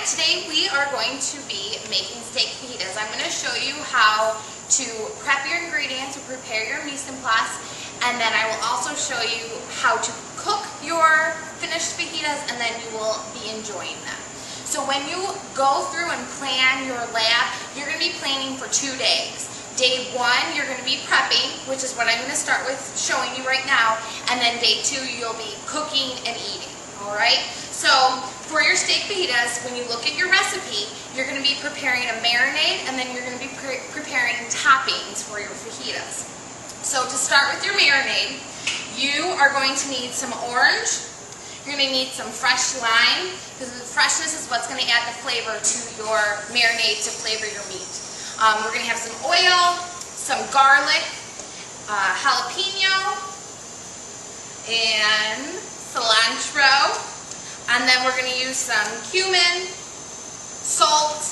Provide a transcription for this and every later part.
Alright, today we are going to be making steak fajitas. I'm going to show you how to prep your ingredients or prepare your mise en place, and then I will also show you how to cook your finished fajitas, and then you will be enjoying them. So when you go through and plan your lab, you're going to be planning for 2 days. Day 1, you're going to be prepping, which is what I'm going to start with showing you right now, and then day 2, you'll be cooking and eating. Alright? So for your steak fajitas, when you look at your recipe, you're going to be preparing a marinade, and then you're going to be preparing toppings for your fajitas. So to start with your marinade, you are going to need some orange. You're going to need some fresh lime, because the freshness is what's going to add the flavor to your marinade to flavor your meat. We're going to have some oil, some garlic, jalapeno, and cilantro, and then we're going to use some cumin, salt,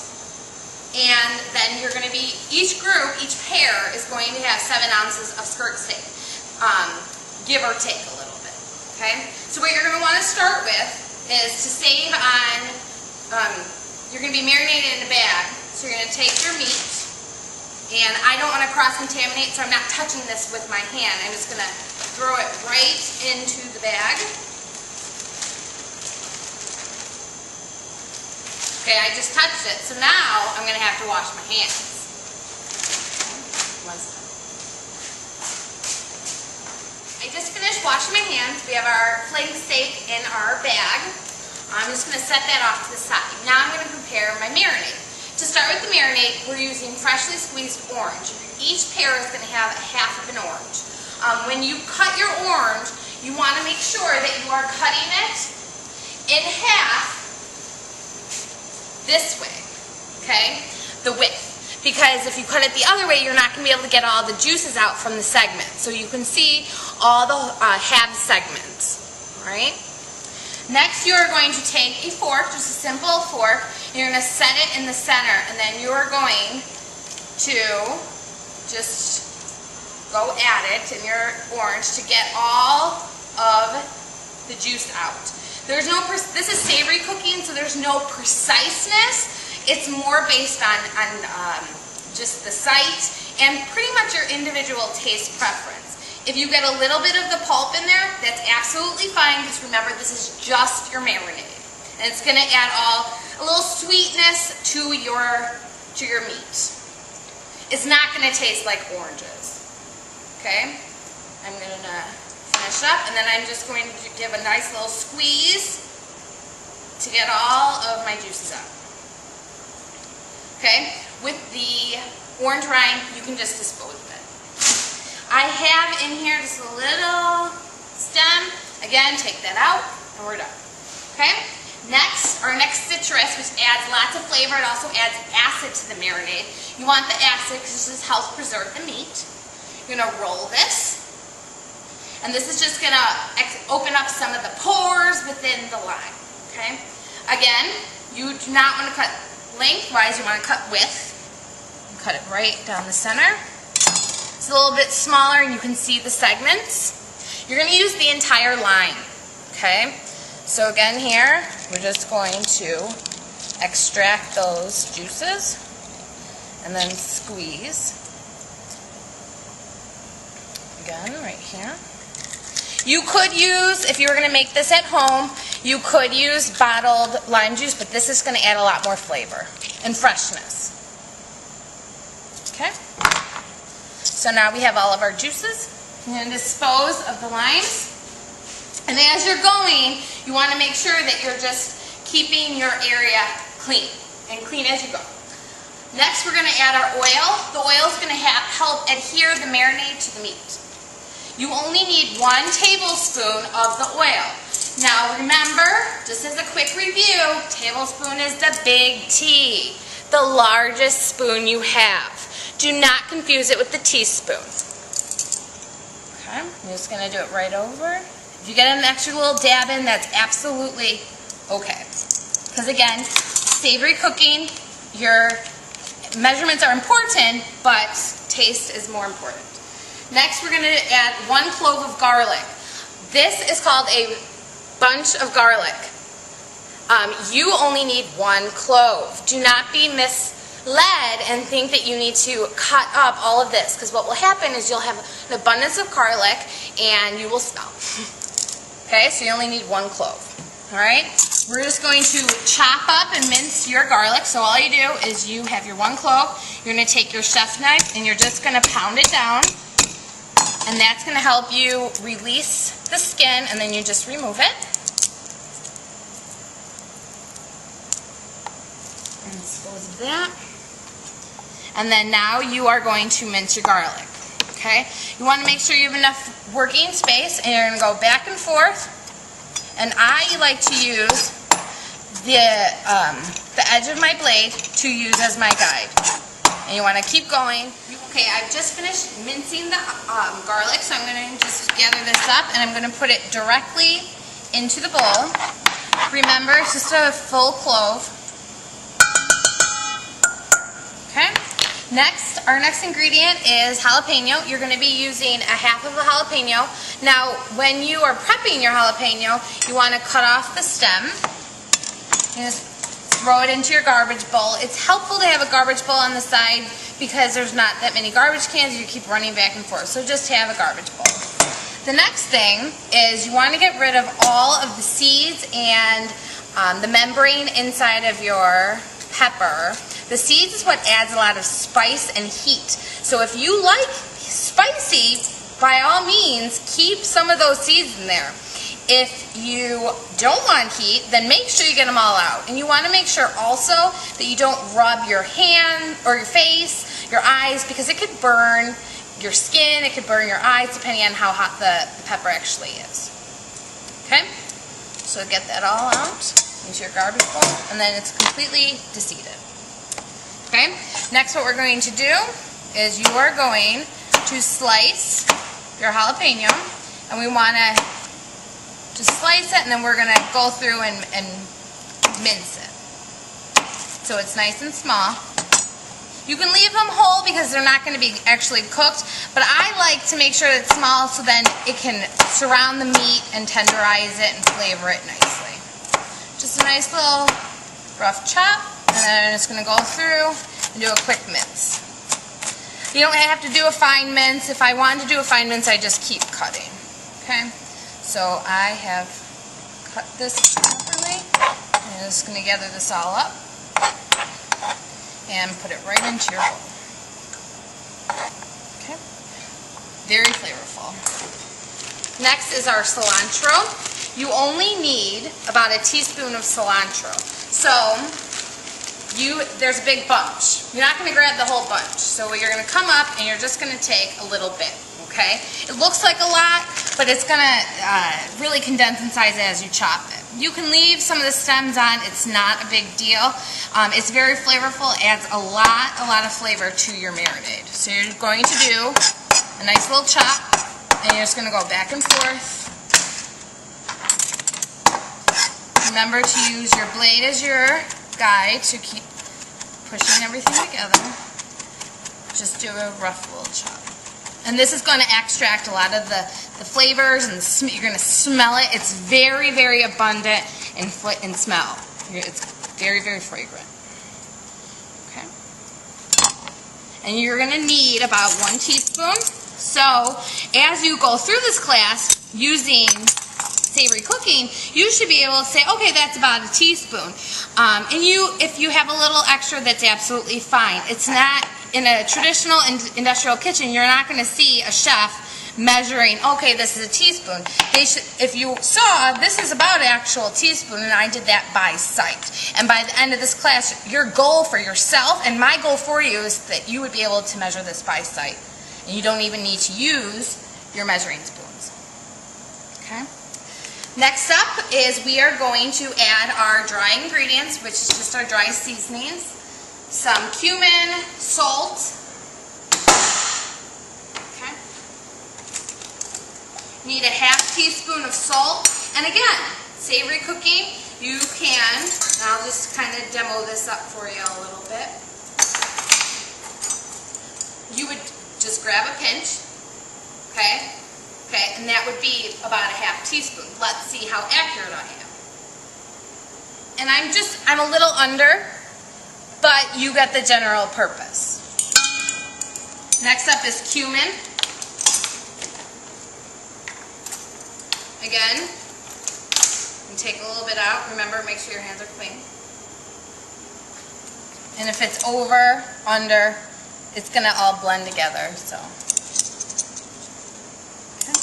and then you're going to be, each pair is going to have 7 ounces of skirt steak, give or take a little bit, okay? So what you're going to want to start with is to save on, you're going to be marinated in a bag, so you're going to take your meat, and I don't want to cross-contaminate, so I'm not touching this with my hand. I'm just going to throw it right into the bag. Okay, I just touched it, so now I'm going to have to wash my hands. I just finished washing my hands. We have our flank steak in our bag. I'm just going to set that off to the side. Now I'm going to prepare my marinade. To start with the marinade, we're using freshly squeezed orange. Each pair is going to have half of an orange. When you cut your orange, you want to make sure that you are cutting it in half this way, okay? The width. Because if you cut it the other way, you're not going to be able to get all the juices out from the segment. So you can see all the half segments, all right? Next, you are going to take a fork, just a simple fork. You're going to set it in the center, and then you're going to just go at it in your orange to get all of the juice out. There's no, this is savory cooking, so there's no preciseness. It's more based on just the sight and pretty much your individual taste preference. If you get a little bit of the pulp in there, that's absolutely fine, because remember, this is just your marinade. And it's going to add a little sweetness to your meat. It's not going to taste like oranges. Okay? I'm going to finish up, and then I'm just going to give a nice little squeeze to get all of my juices out. Okay? With the orange rind, you can just dispose of it. I have in here just a little stem. Again, take that out, and we're done. Okay? Next, our next citrus, which adds lots of flavor. It also adds acid to the marinade. You want the acid because this helps preserve the meat. You're going to roll this. And this is just going to open up some of the pores within the lime. Okay? Again, you do not want to cut lengthwise. You want to cut width. Cut it right down the center. It's a little bit smaller, and you can see the segments. You're going to use the entire lime. Okay? So again here, we're just going to extract those juices and then squeeze. Again, right here. You could use, if you were going to make this at home, you could use bottled lime juice, but this is going to add a lot more flavor and freshness. Okay? So now we have all of our juices. I'm going to dispose of the limes. And as you're going, you want to make sure that you're just keeping your area clean, and clean as you go. Next, we're going to add our oil. The oil is going to help adhere the marinade to the meat. You only need 1 tablespoon of the oil. Now remember, just as a quick review, tablespoon is the big T, the largest spoon you have. Do not confuse it with the teaspoon. Okay, I'm just going to do it right over. If you get an extra little dab in, that's absolutely okay. Because again, savory cooking, your measurements are important, but taste is more important. Next, we're going to add 1 clove of garlic. This is called a bunch of garlic. You only need 1 clove. Do not be misled and think that you need to cut up all of this, because what will happen is you'll have an abundance of garlic and you will smell. Okay, so you only need 1 clove. All right, we're just going to chop up and mince your garlic. So all you do is you have your 1 clove. You're going to take your chef knife and you're just going to pound it down. And that's going to help you release the skin, and then you just remove it. And dispose of that. And then now you are going to mince your garlic. Okay? You want to make sure you have enough working space, and you're going to go back and forth. And I like to use the edge of my blade to use as my guide. And you want to keep going. Okay, I've just finished mincing the garlic, so I'm going to just gather this up and I'm going to put it directly into the bowl. Remember, it's just a full clove. Okay. Next, our next ingredient is jalapeno. You're going to be using a half of a jalapeno. Now, when you are prepping your jalapeno, you want to cut off the stem. You just throw it into your garbage bowl. It's helpful to have a garbage bowl on the side because there's not that many garbage cans. You keep running back and forth. So just have a garbage bowl. The next thing is you want to get rid of all of the seeds and the membrane inside of your pepper. The seeds is what adds a lot of spice and heat. So if you like spicy, by all means, keep some of those seeds in there. If you don't want heat, then make sure you get them all out. And you want to make sure also that you don't rub your hand or your face, your eyes, because it could burn your skin, it could burn your eyes, depending on how hot the pepper actually is. Okay? So get that all out into your garbage bowl, and then it's completely deseeded. Okay? Next, what we're going to do is you are going to slice your jalapeno, and we want to just slice it, and then we're going to go through and mince it. So it's nice and small. You can leave them whole because they're not going to be actually cooked, but I like to make sure that it's small so then it can surround the meat and tenderize it and flavor it nicely. Just a nice little rough chop, and then I'm just going to go through and do a quick mince. You don't have to do a fine mince. If I wanted to do a fine mince, I just keep cutting. Okay? So I have cut this properly. I'm just going to gather this all up and put it right into your bowl. Okay? Very flavorful. Next is our cilantro. You only need about a teaspoon of cilantro. So there's a big bunch. You're not going to grab the whole bunch. So you're going to come up and you're just going to take a little bit. Okay? It looks like a lot, but it's going to really condense in size as you chop it. You can leave some of the stems on. It's not a big deal. It's very flavorful. It adds a lot of flavor to your marinade. So you're going to do a nice little chop, and you're just going to go back and forth. Remember to use your blade as your guide to keep pushing everything together. Just do a rough little chop. And this is going to extract a lot of the flavors, and you're going to smell it. It's very, very abundant in smell. It's very, very fragrant. Okay. And you're going to need about 1 teaspoon. So as you go through this class using savory cooking, you should be able to say, okay, that's about a teaspoon. And if you have a little extra, that's absolutely fine. It's not, in a traditional industrial kitchen, you're not going to see a chef measuring, okay, this is a teaspoon. If you saw, this is about an actual teaspoon, and I did that by sight. And by the end of this class, your goal for yourself, and my goal for you, is that you would be able to measure this by sight. And you don't even need to use your measuring spoons. Okay? Next up is we are going to add our dry ingredients, which is just our dry seasonings. Some cumin, salt. Okay. Need a ½ teaspoon of salt. And again, savory cooking, you can, and I'll just kind of demo this up for you a little bit. You would just grab a pinch, okay? Okay, and that would be about a ½ teaspoon. Let's see how accurate I am. And I'm a little under, but you get the general purpose. Next up is cumin. Again, you take a little bit out. Remember, make sure your hands are clean. And if it's over, under, it's going to all blend together. So, okay.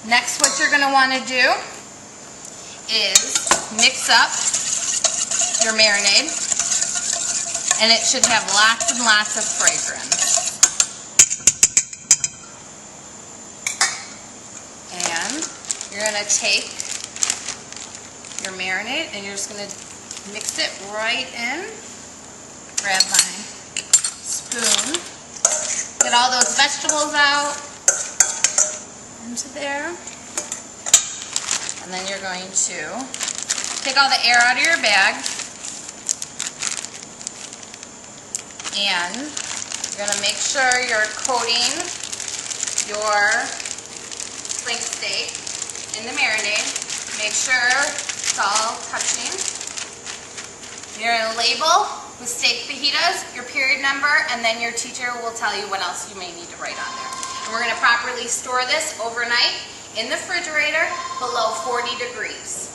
Next, what you're going to want to do is mix up your marinade, and it should have lots and lots of fragrance. And you're going to take your marinade and you're just going to mix it right in. Grab my spoon, get all those vegetables out into there, and then you're going to take all the air out of your bag, and you're going to make sure you're coating your flank steak in the marinade. Make sure it's all touching. You're going to label with steak fajitas, your period number, and then your teacher will tell you what else you may need to write on there. And we're going to properly store this overnight in the refrigerator below 40 degrees.